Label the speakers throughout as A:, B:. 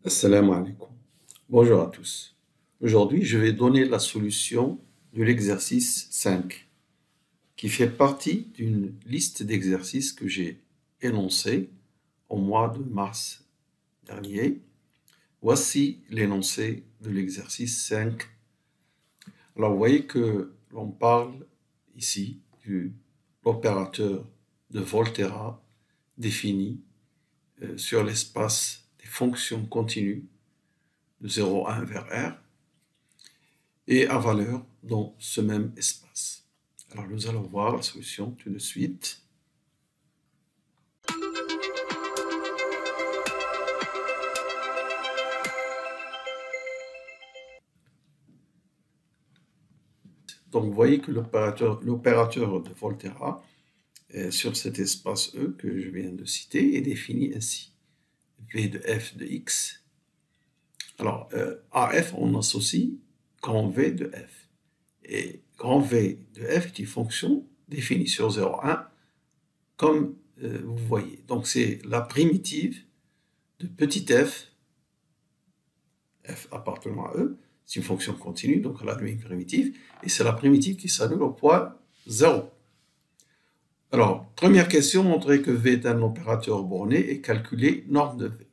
A: Assalamu alaikum. Bonjour à tous. Aujourd'hui, je vais donner la solution de l'exercice 5, qui fait partie d'une liste d'exercices que j'ai énoncé au mois de mars dernier. Voici l'énoncé de l'exercice 5. Alors, vous voyez que l'on parle ici de l'opérateur de Volterra défini sur l'espace des fonctions continues de 0 à 1 vers R et à valeur dans ce même espace. Alors nous allons voir la solution tout de suite. Donc vous voyez que l'opérateur de Volterra sur cet espace E que je viens de citer est défini ainsi. V de f de x. Alors, à f, on associe grand V de f. Et grand V de f est une fonction définie sur 0, 1, comme vous voyez. Donc, c'est la primitive de petit f appartenant à E. C'est une fonction continue, donc elle a une primitive. Et c'est la primitive qui s'annule au point 0. Alors, première question, montrer que V est un opérateur borné et calculer norme de V.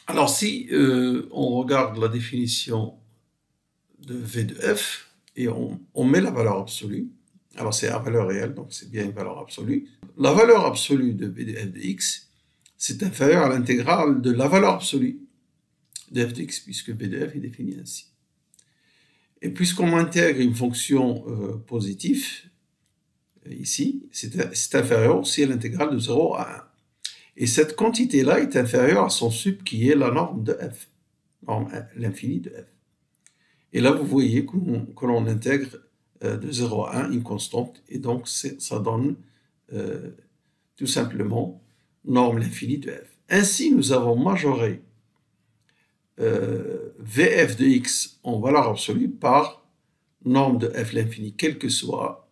A: Alors, si on regarde la définition de V de f et on met la valeur absolue, alors c'est à valeur réelle, donc c'est bien une valeur absolue. La valeur absolue de V de f de x, c'est inférieur à l'intégrale de la valeur absolue de f de x, puisque V de f est défini ainsi. Et puisqu'on intègre une fonction positive, ici, c'est inférieur aussi à l'intégrale de 0 à 1. Et cette quantité-là est inférieure à son sup qui est la norme de f, l'infini de f. Et là, vous voyez que l'on intègre de 0 à 1 une constante, et donc ça donne tout simplement norme l'infini de f. Ainsi, nous avons majoré Vf de x en valeur absolue par norme de f l'infini, quel que soit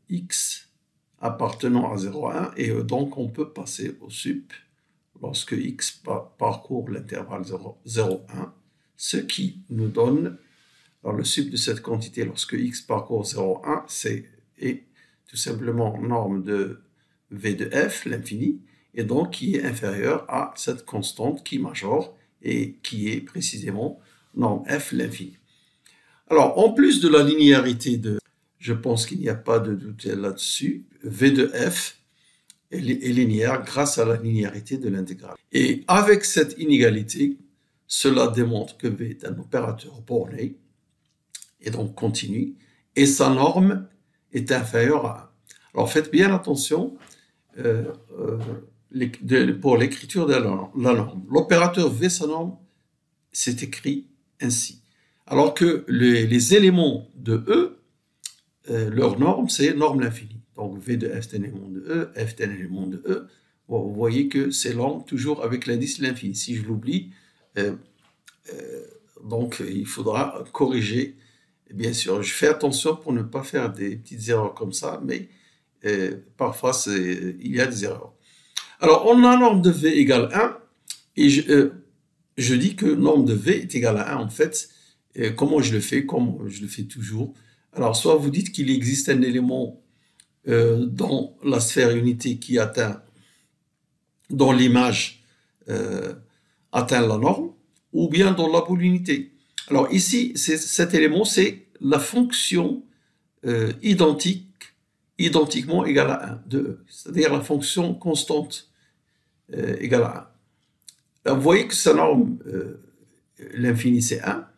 A: x appartenant à 0 à 1, et donc on peut passer au sup lorsque x parcourt l'intervalle 0, 1, ce qui nous donne, alors le sup de cette quantité lorsque x parcourt 0, 1, c'est tout simplement norme de v de f, l'infini, et donc qui est inférieur à cette constante qui majore et qui est précisément norme f, l'infini. Alors, en plus de la linéarité de, je pense qu'il n'y a pas de doute là-dessus, v de f est linéaire grâce à la linéarité de l'intégrale. Et avec cette inégalité, cela démontre que v est un opérateur borné, et donc continu, et sa norme est inférieure à 1. Alors faites bien attention pour l'écriture de la norme. L'opérateur v, sa norme, c'est écrit ainsi. Alors que les éléments de E, leur norme, c'est norme l'infini. Donc V de f est un élément de E, f est un élément de E. Bon, vous voyez que c'est norme toujours avec l'indice de l'infini. Si je l'oublie, donc il faudra corriger. Et bien sûr, je fais attention pour ne pas faire des petites erreurs comme ça, mais parfois il y a des erreurs. Alors, on a norme de V égale 1, et je dis que norme de V est égale à 1, en fait. Comment je le fais? Comme je le fais toujours. Alors, soit vous dites qu'il existe un élément dans la sphère unité qui atteint, dont l'image atteint la norme, ou bien dans la boule unité. Alors ici, cet élément, c'est la fonction identiquement égale à 1 de E, c'est-à-dire la fonction constante égale à 1. Alors, vous voyez que sa norme, l'infini, c'est 1,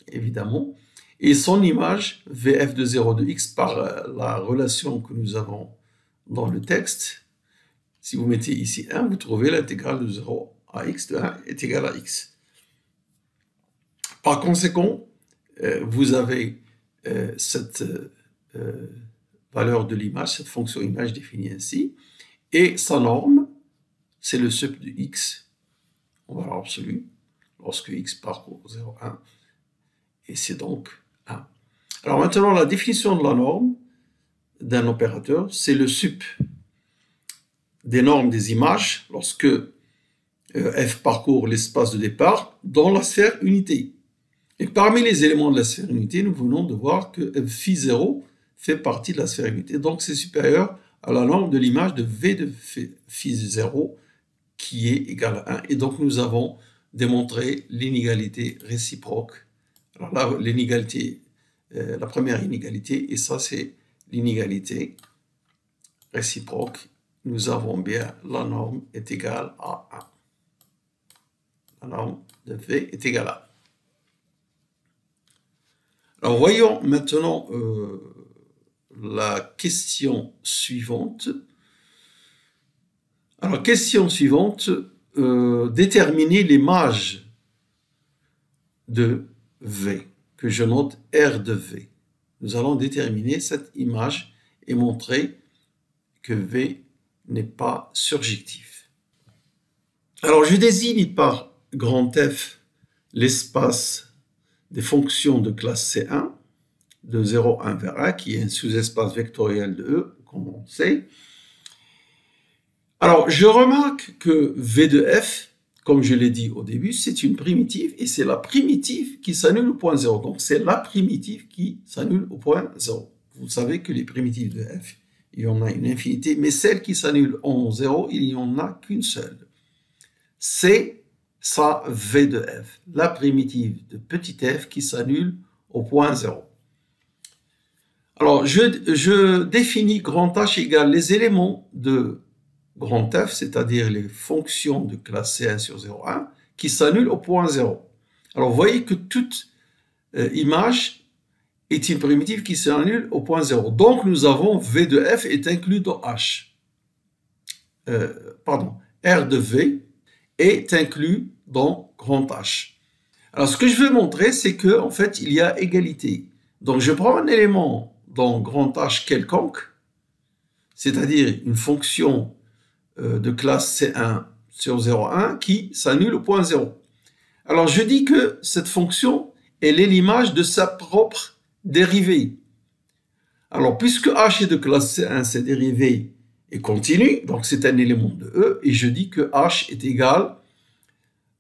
A: évidemment, et son image, Vf de 0 de x, par la relation que nous avons dans le texte, si vous mettez ici 1, vous trouvez l'intégrale de 0 à x de 1 est égale à x. Par conséquent, vous avez cette valeur de l'image, cette fonction image définie ainsi, et sa norme, c'est le sup de x en valeur absolue, lorsque x parcourt 0, 1, et c'est donc 1. Alors maintenant, la définition de la norme, d'un opérateur, c'est le sup des normes des images lorsque f parcourt l'espace de départ dans la sphère unité. Et parmi les éléments de la sphère unité, nous venons de voir que phi0 fait partie de la sphère unité, donc c'est supérieur à la norme de l'image de v de phi0 qui est égale à 1. Et donc nous avons démontré l'inégalité réciproque. Alors là, l'inégalité, la première inégalité, et ça c'est l'inégalité réciproque. Nous avons bien la norme est égale à 1. La norme de V est égale à 1. Alors voyons maintenant la question suivante. Alors question suivante, déterminer l'image de V, que je note R de V. Nous allons déterminer cette image et montrer que V n'est pas surjectif. Alors je désigne par grand F l'espace des fonctions de classe C1 de 0, 1 vers 1 qui est un sous-espace vectoriel de E, comme on sait. Alors je remarque que V de F, comme je l'ai dit au début, c'est une primitive et c'est la primitive qui s'annule au point 0. Donc c'est la primitive qui s'annule au point 0. Vous savez que les primitives de F, il y en a une infinité, mais celle qui s'annule en 0, il n'y en a qu'une seule. C'est ça V de F, la primitive de petit f qui s'annule au point 0. Alors, je définis grand H égale les éléments de grand F, c'est-à-dire les fonctions de classe C1 sur 0,1, qui s'annulent au point 0. Alors, vous voyez que toute image est une primitive qui s'annule au point 0. Donc, nous avons V de F est inclus dans H. R de V est inclus dans grand H. Alors, ce que je veux montrer, c'est qu'en fait, il y a égalité. Donc, je prends un élément dans grand H quelconque, c'est-à-dire une fonction de classe C1 sur 0,1 qui s'annule au point 0. Alors, je dis que cette fonction, elle est l'image de sa propre dérivée. Alors, puisque H est de classe C1, sa dérivée est continue, donc c'est un élément de E, et je dis que H est égal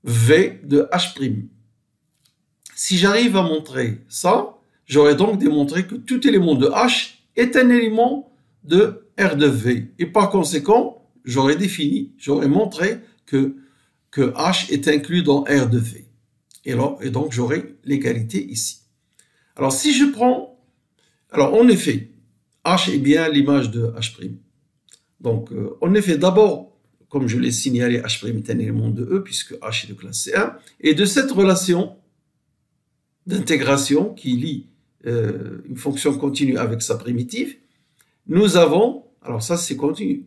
A: V de H'. Si j'arrive à montrer ça, j'aurais donc démontré que tout élément de H est un élément de R de V. Et par conséquent, j'aurais montré que H est inclus dans R de V. Et donc, j'aurai l'égalité ici. Alors, si je prends... Alors, en effet, H est bien l'image de H'. Donc, en effet, d'abord, comme je l'ai signalé, H' est un élément de E, puisque H est de classe C1. Et de cette relation d'intégration qui lie une fonction continue avec sa primitive, nous avons, alors ça c'est connu,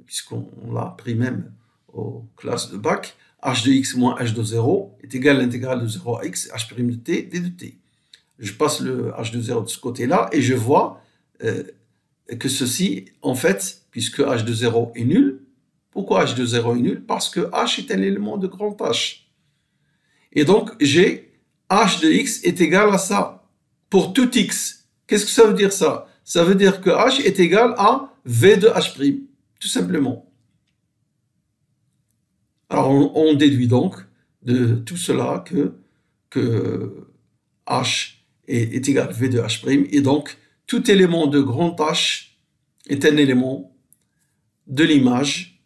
A: puisqu'on l'a appris même aux classes de bac, h de x moins h de 0 est égal à l'intégrale de 0 à x, h' de t, d de t. Je passe le h de 0 de ce côté-là et je vois que ceci, en fait, puisque h de 0 est nul, pourquoi h de 0 est nul? Parce que h est un élément de grand H. Et donc, j'ai h de x est égal à ça pour tout x. Qu'est-ce que ça veut dire ça? Ça veut dire que h est égal à v de h', tout simplement. Alors, on déduit donc de tout cela que h est égal à v de h', et donc tout élément de grand H est un élément de l'image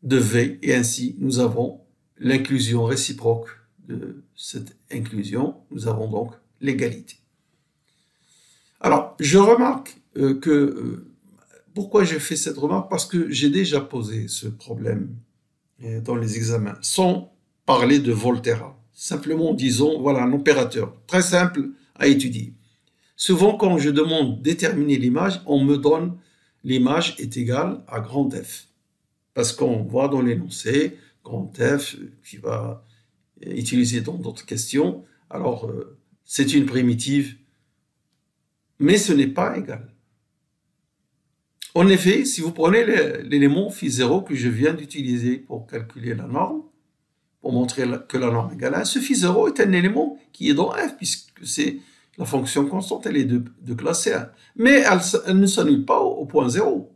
A: de V, et ainsi nous avons l'inclusion réciproque de cette inclusion, nous avons donc l'égalité. Alors, je remarque pourquoi j'ai fait cette remarque? Parce que j'ai déjà posé ce problème dans les examens, sans parler de Volterra. Simplement, disons, voilà un opérateur très simple à étudier. Souvent, quand je demande déterminer l'image, on me donne l'image est égale à grand F. Parce qu'on voit dans l'énoncé, grand F, qui va utiliser dans d'autres questions. Alors, c'est une primitive, mais ce n'est pas égal. En effet, si vous prenez l'élément phi0 que je viens d'utiliser pour calculer la norme, pour montrer que la norme est égale à 1, ce phi0 est un élément qui est dans F, puisque c'est La fonction constante, elle est de classe C1. Mais elle ne s'annule pas au point 0.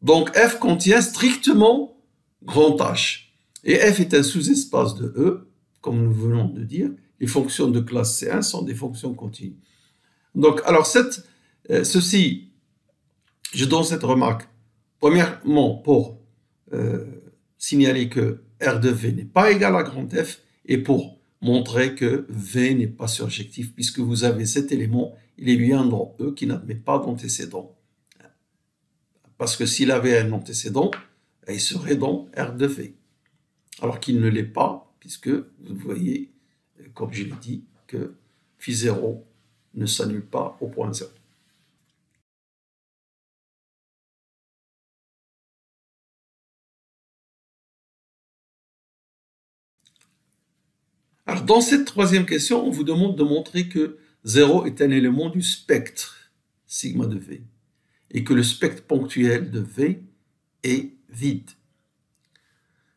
A: Donc f contient strictement grand H. Et f est un sous-espace de E, comme nous venons de dire. Les fonctions de classe C1 sont des fonctions continues. Donc, alors, je donne cette remarque, premièrement, pour signaler que R de V n'est pas égal à grand F, et pour montrer que V n'est pas surjectif, puisque vous avez cet élément, il est bien dans E qui n'admet pas d'antécédent. Parce que s'il avait un antécédent, il serait dans R de V. Alors qu'il ne l'est pas, puisque vous voyez, comme je l'ai dit, que phi 0 ne s'annule pas au point 0. Alors, dans cette troisième question, on vous demande de montrer que 0 est un élément du spectre sigma de V et que le spectre ponctuel de V est vide.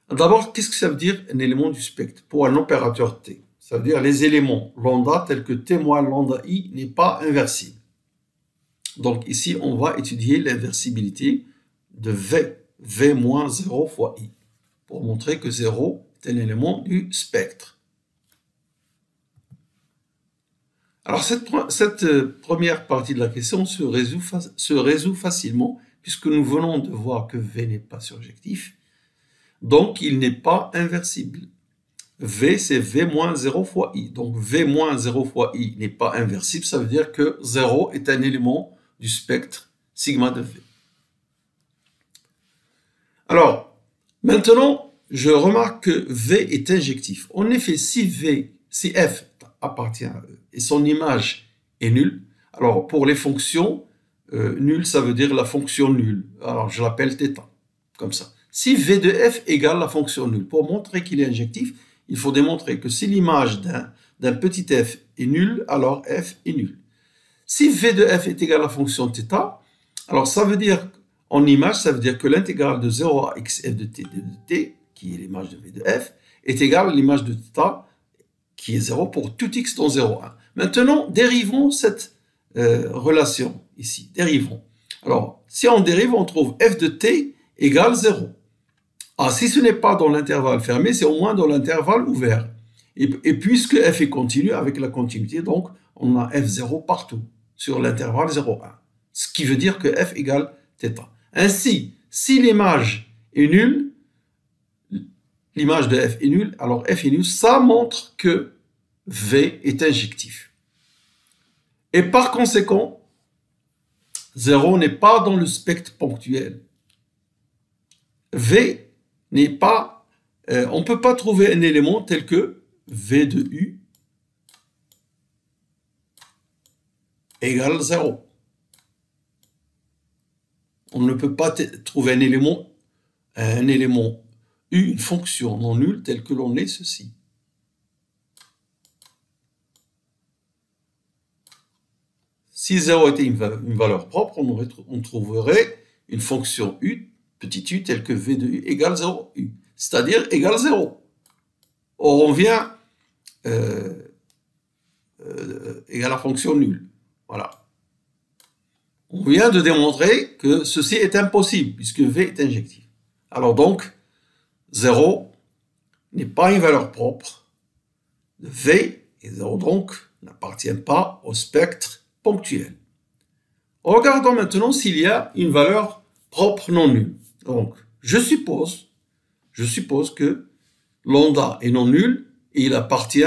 A: D'abord, qu'est-ce que ça veut dire un élément du spectre pour un opérateur T? Ça veut dire les éléments lambda tels que T moins lambda I n'est pas inversible. Donc ici, on va étudier l'inversibilité de V moins 0 fois I, pour montrer que 0 est un élément du spectre. Alors cette première partie de la question se résout facilement, puisque nous venons de voir que V n'est pas surjectif, donc il n'est pas inversible. V, c'est V moins 0 fois I. Donc V moins 0 fois I n'est pas inversible, ça veut dire que 0 est un élément du spectre sigma de V. Alors, maintenant, je remarque que V est injectif. En effet, si F appartient à E et son image est nulle, alors pour les fonctions, nulle, ça veut dire la fonction nulle. Alors, je l'appelle θ, comme ça. Si V de F égale la fonction nulle, pour montrer qu'il est injectif, il faut démontrer que si l'image d'un petit f est nulle, alors f est nul. Si V de F est égal à la fonction θ, alors ça veut dire, en image, ça veut dire que l'intégrale de 0 à x f de t, qui est l'image de V de F, est égale à l'image de θ, qui est 0 pour tout x dans 0,1. Maintenant, dérivons cette relation ici. Dérivons. Alors, si on dérive, on trouve f de t égale 0. Ah, si ce n'est pas dans l'intervalle fermé, c'est au moins dans l'intervalle ouvert. Et puisque f est continu avec la continuité, donc on a f0 partout sur l'intervalle 0,1. Ce qui veut dire que f égale θ. Ainsi, si l'image est nulle, l'image de f est nulle, alors f est nul, ça montre que V est injectif. Et par conséquent, 0 n'est pas dans le spectre ponctuel. V n'est pas... on ne peut pas trouver un élément tel que V de U égale 0. On ne peut pas trouver un élément U, une fonction non nulle telle que l'on est ceci. Si 0 était une valeur propre, on trouverait une fonction U, petit u, telle que V de U égale 0U, c'est-à-dire égale 0. Or, on vient égale la fonction nulle. Voilà. On vient de démontrer que ceci est impossible, puisque V est injectif. Alors donc, 0 n'est pas une valeur propre de V, et 0 donc n'appartient pas au spectre ponctuel. Regardons maintenant s'il y a une valeur propre non nulle. Donc, je suppose que lambda est non nul et il appartient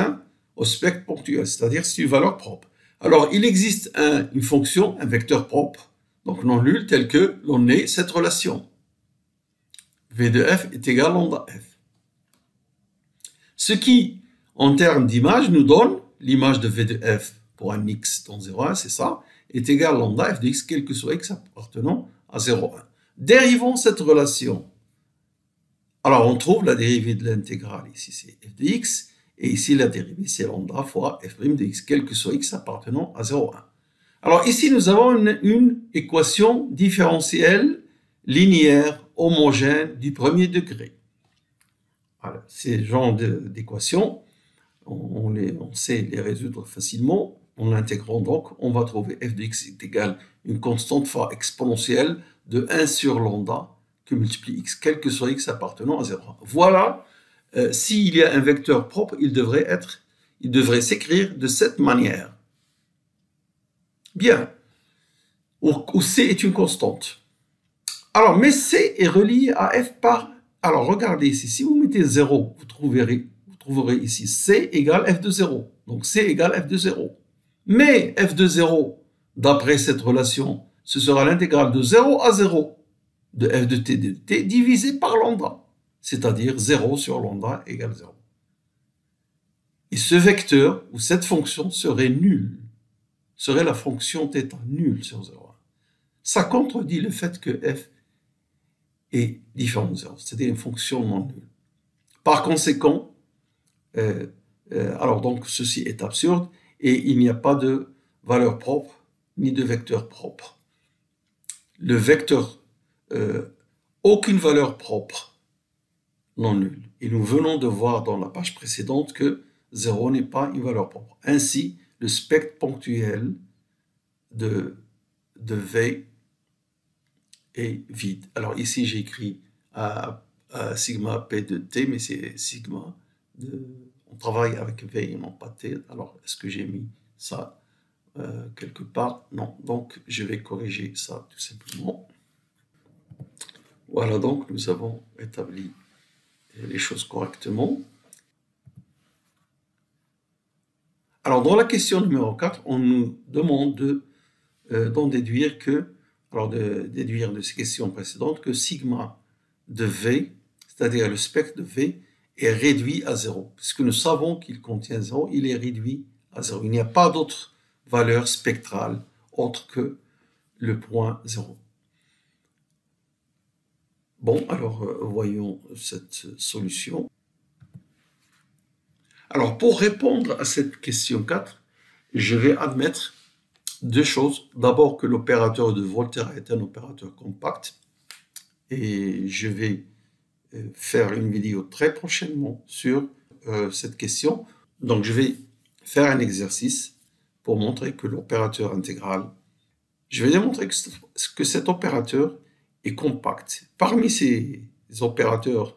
A: au spectre ponctuel, c'est-à-dire c'est une valeur propre. Alors, il existe une fonction, un vecteur propre, donc non nul, tel que l'on ait cette relation. V de f est égal à lambda f. Ce qui, en termes d'image, nous donne l'image de V de f pour un x dans 0,1, c'est ça, est égal à lambda f de x, quel que soit x appartenant à 0,1. Dérivons cette relation. Alors, on trouve la dérivée de l'intégrale, ici c'est f de x, et ici la dérivée c'est lambda fois f' de x, quel que soit x appartenant à 0,1. Alors ici, nous avons une équation différentielle linéaire homogène du premier degré. Voilà, ces genres d'équations, on sait les résoudre facilement en l'intégrant donc, on va trouver f de x est égal à une constante fois exponentielle de 1 sur lambda que multiplie x, quel que soit x appartenant à 0. Voilà, s'il y a un vecteur propre, il devrait s'écrire de cette manière. Bien, où c est une constante. Alors, mais c est relié à f par... Alors, regardez ici, si vous mettez 0, vous trouverez ici c égale f de 0. Donc, c égale f de 0. Mais f de 0, d'après cette relation, ce sera l'intégrale de 0 à 0 de f de t divisé par lambda, c'est-à-dire 0 sur lambda égale 0. Et ce vecteur, ou cette fonction, serait nulle, serait la fonction θ, nulle sur 0,1. Ça contredit le fait que f est différent de 0, c'est-à-dire une fonction non nulle. Par conséquent, alors donc ceci est absurde, et il n'y a pas de valeur propre, ni de vecteur propre. Le vecteur, aucune valeur propre non nulle. Et nous venons de voir dans la page précédente que 0 n'est pas une valeur propre. Ainsi, le spectre ponctuel de V est vide. Alors ici, j'ai écrit à sigma P de T, mais c'est sigma. On travaille avec V et non pas T. Alors, est-ce que j'ai mis ça quelque part? Non. Donc, je vais corriger ça tout simplement. Voilà, donc nous avons établi les choses correctement. Alors, dans la question numéro 4, on nous demande d'en déduire que, alors de déduire de ces questions précédentes, que sigma de V, c'est-à-dire le spectre de V, est réduit à 0. Puisque nous savons qu'il contient 0, il est réduit à 0. Il n'y a pas d'autre valeur spectrale autre que le point 0. Bon, alors voyons cette solution. Alors, pour répondre à cette question 4, je vais admettre deux choses. D'abord, que l'opérateur de Volterra est un opérateur compact. Et je vais faire une vidéo très prochainement sur cette question. Donc, je vais faire un exercice pour montrer que l'opérateur intégral, je vais démontrer que cet opérateur est compact. Parmi ces opérateurs,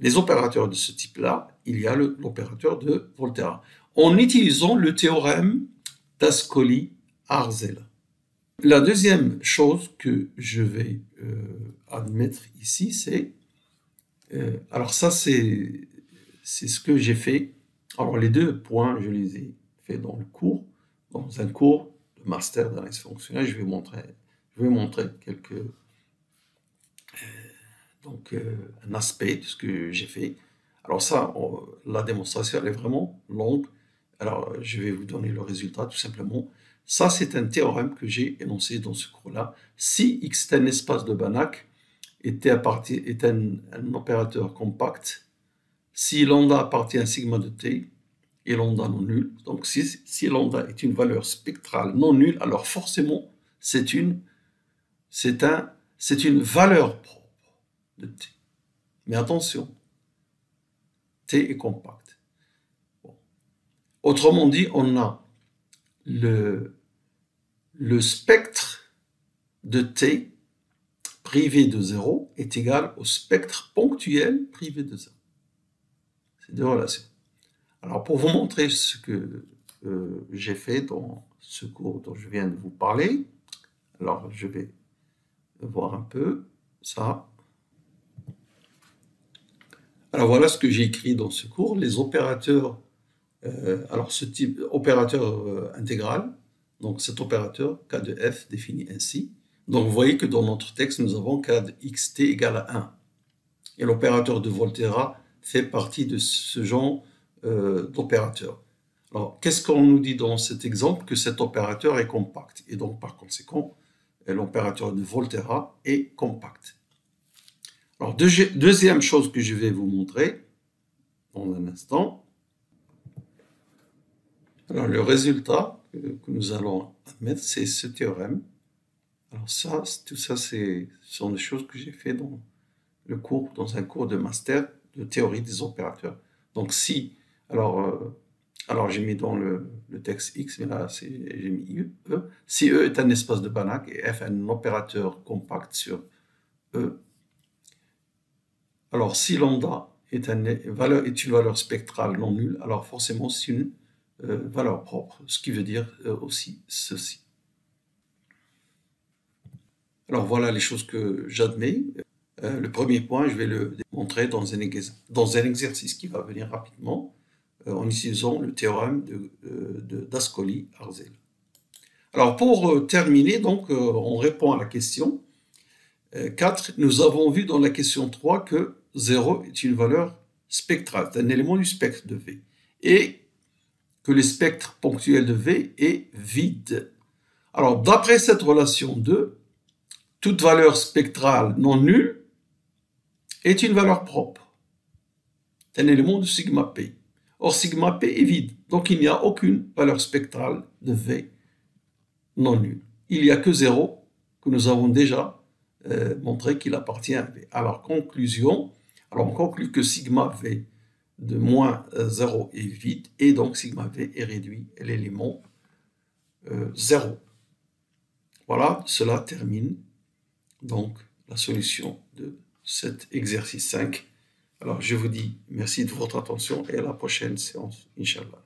A: les opérateurs de ce type-là, il y a l'opérateur de Volterra. En utilisant le théorème d'Ascoli-Arzelà. La deuxième chose que je vais admettre ici, c'est... alors ça, c'est ce que j'ai fait. Alors les deux points, je les ai faits dans le cours, dans un cours de master d'analyse fonctionnelle. Je vais montrer quelques... un aspect de ce que j'ai fait. Alors ça, la démonstration, elle est vraiment longue. Alors, je vais vous donner le résultat, tout simplement. Ça, c'est un théorème que j'ai énoncé dans ce cours-là. Si X est un espace de Banach, est un opérateur compact, si lambda appartient à sigma de t, et lambda non nul, donc si lambda est une valeur spectrale non nulle, alors forcément, c'est une valeur propre de t. Mais attention, t est compact. Bon. Autrement dit, on a le spectre de t privé de 0 est égal au spectre ponctuel privé de 0. C'est deux relations. Alors, pour vous montrer ce que j'ai fait dans ce cours dont je viens de vous parler, alors je vais voir un peu ça. Alors, voilà ce que j'ai écrit dans ce cours. Les opérateurs, alors ce type opérateur intégral, donc cet opérateur K de F défini ainsi. Donc, vous voyez que dans notre texte, nous avons K de xt égale à 1. Et l'opérateur de Volterra fait partie de ce genre d'opérateur. Alors, qu'est-ce qu'on nous dit dans cet exemple? Que cet opérateur est compact. Et donc, par conséquent, l'opérateur de Volterra est compact. Alors, deuxième chose que je vais vous montrer dans un instant. Alors, le résultat que nous allons admettre, c'est ce théorème. Alors ça, tout ça, ce sont des choses que j'ai fait dans un cours de master de théorie des opérateurs. Donc si, alors Alors, j'ai mis dans le texte X, mais là, j'ai mis E. Si E est un espace de Banach et F un opérateur compact sur E, alors si lambda est une valeur spectrale non nulle, alors forcément c'est une valeur propre, ce qui veut dire aussi ceci. Alors voilà les choses que j'admets. Le premier point, je vais le démontrer dans un exercice qui va venir rapidement en utilisant le théorème d'Ascoli-Arzel. Alors pour terminer, donc, on répond à la question 4. Nous avons vu dans la question 3 que 0 est une valeur spectrale, c'est un élément du spectre de V, et que le spectre ponctuel de V est vide. Alors d'après cette relation 2, toute valeur spectrale non nulle est une valeur propre. C'est un élément de sigma P. Or, sigma P est vide, donc il n'y a aucune valeur spectrale de V non nulle. Il n'y a que 0 que nous avons déjà montré qu'il appartient à V. Alors, conclusion, on conclut que sigma V de moins 0 est vide, et donc sigma V est réduit à l'élément 0. Voilà, cela termine donc la solution de cet exercice 5. Alors, je vous dis merci de votre attention et à la prochaine séance, Inch'Allah.